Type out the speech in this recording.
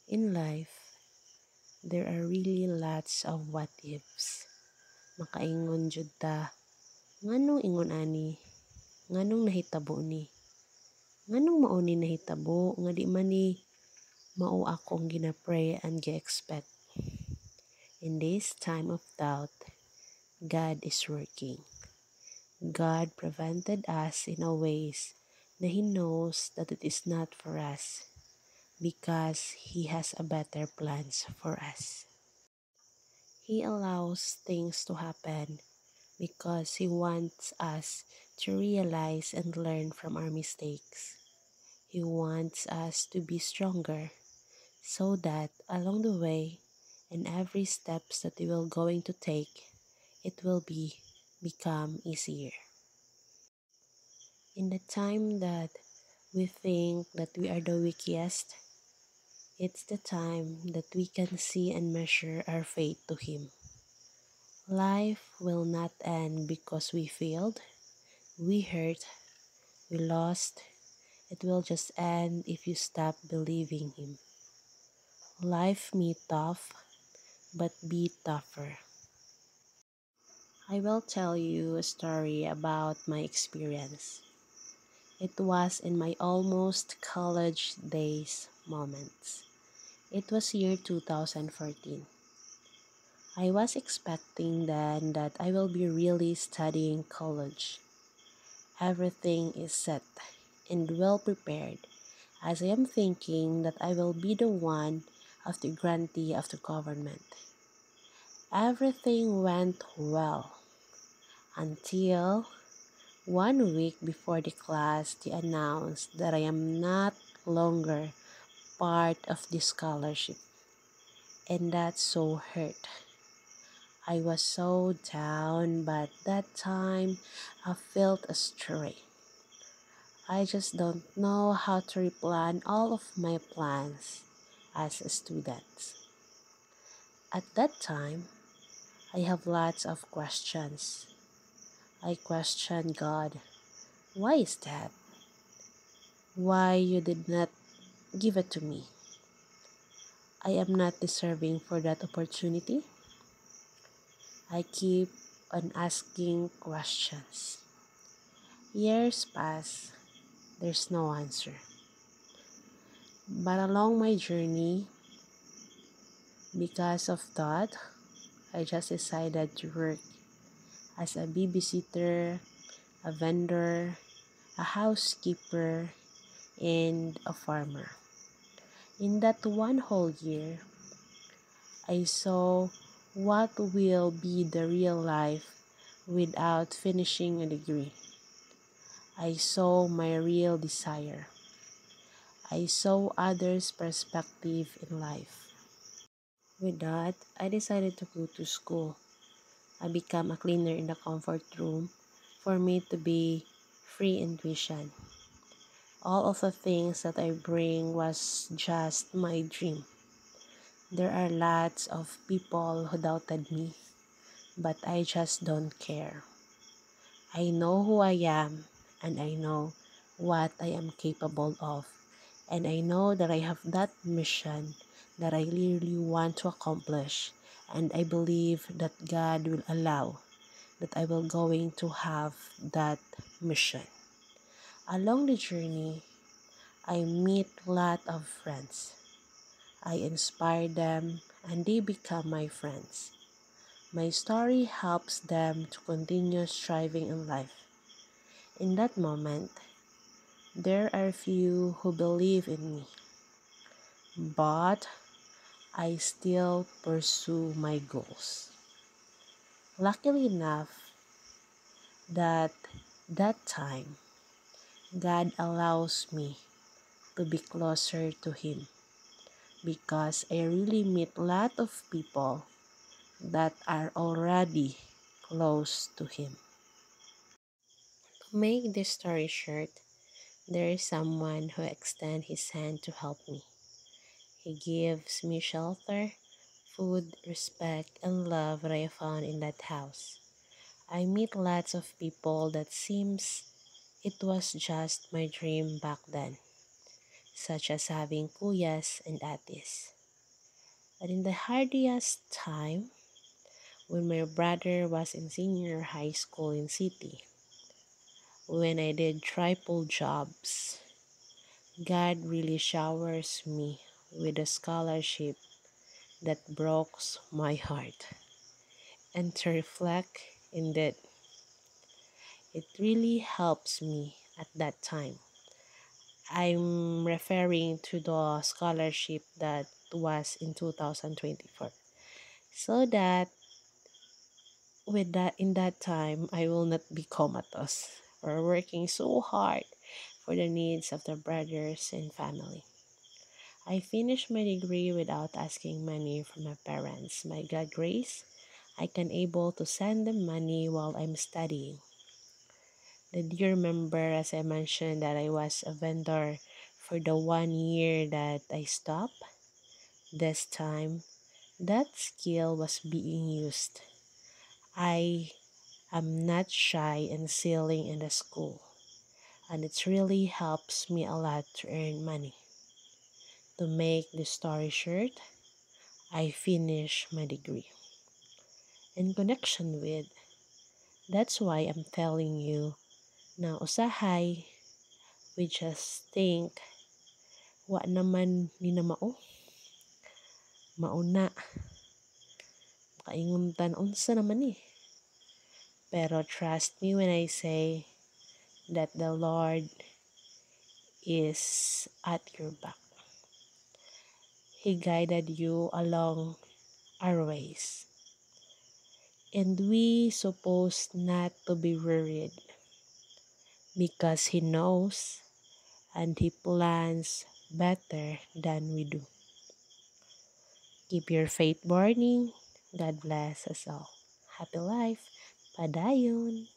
In life, there are really lots of what ifs. Makaingon jud ta, nganong ingon ani? Nganong nahitabo ni? Nganong mao ni nahitabo nga di man ni mao akong ginapray and gi-expect. In this time of doubt, God is working. God prevented us in a ways na He knows that it is not for us because He has a better plans for us. He allows things to happen because He wants us to realize and learn from our mistakes. He wants us to be stronger so that along the way and every steps that we will going to take, it will become easier. In the time that we think that we are the weakest, it's the time that we can see and measure our faith to Him. Life will not end because we failed, we hurt, we lost. It will just end if you stop believing Him. Life may tough, but be tougher. I will tell you a story about my experience. It was in my almost college days moments. It was year 2014. I was expecting then that I will be really studying college. Everything is set and well prepared as I am thinking that I will be the one of the grantee of the government. Everything went well until 1 week before the class they announced that I am not longer part of the scholarship, and that so hurt. I was so down, but that time I felt astray. I just don't know how to replan all of my plans as a student. At that time, I have lots of questions. I question God. Why is that? Why you did not give it to me? I am not deserving for that opportunity. I keep on asking questions. Years pass, there's no answer. But along my journey, because of that, I just decided to work as a babysitter, a vendor, a housekeeper, and a farmer. In that one whole year, I saw what will be the real life without finishing a degree. I saw my real desire. I saw others' perspective in life. With that, I decided to go to school. I became a cleaner in the comfort room for me to be free in tuition. All of the things that I bring was just my dream. There are lots of people who doubted me, but I just don't care. I know who I am, and I know what I am capable of, and I know that I have that mission that I really want to accomplish, and I believe that God will allow that I will going to have that mission. Along the journey, I meet lot of friends. I inspire them and they become my friends. My story helps them to continue striving in life. In that moment, there are few who believe in me, but I still pursue my goals. Luckily enough that time, God allows me to be closer to Him because I really meet a lot of people that are already close to Him. To make this story short, there is someone who extends his hand to help me. He gives me shelter, food, respect, and love that I found in that house. I meet lots of people that seems it was just my dream back then, such as having kuyas and atis. But in the hardest time, when my brother was in senior high school in city, when I did triple jobs, God really showers me with a scholarship that breaks my heart. And to reflect in that, it really helps me at that time. I'm referring to the scholarship that was in 2024. So that with that in that time I will not be comatose or working so hard for the needs of the brothers and family. I finished my degree without asking money from my parents. By God grace, I can able to send them money while I'm studying. Did you remember, as I mentioned, that I was a vendor for the 1 year that I stopped? This time, that skill was being used. I am not shy in selling in the school, and it really helps me a lot to earn money. To make the story short, I finished my degree. In connection with, that's why I'm telling you na usahay, we just think, wa naman ni na mauna, kainguntan, unsa naman ni. Pero trust me when I say that the Lord is at your back. He guided you along our ways. And we supposed not to be worried because He knows and He plans better than we do. Keep your faith burning. God bless us all. Happy life. Padayon.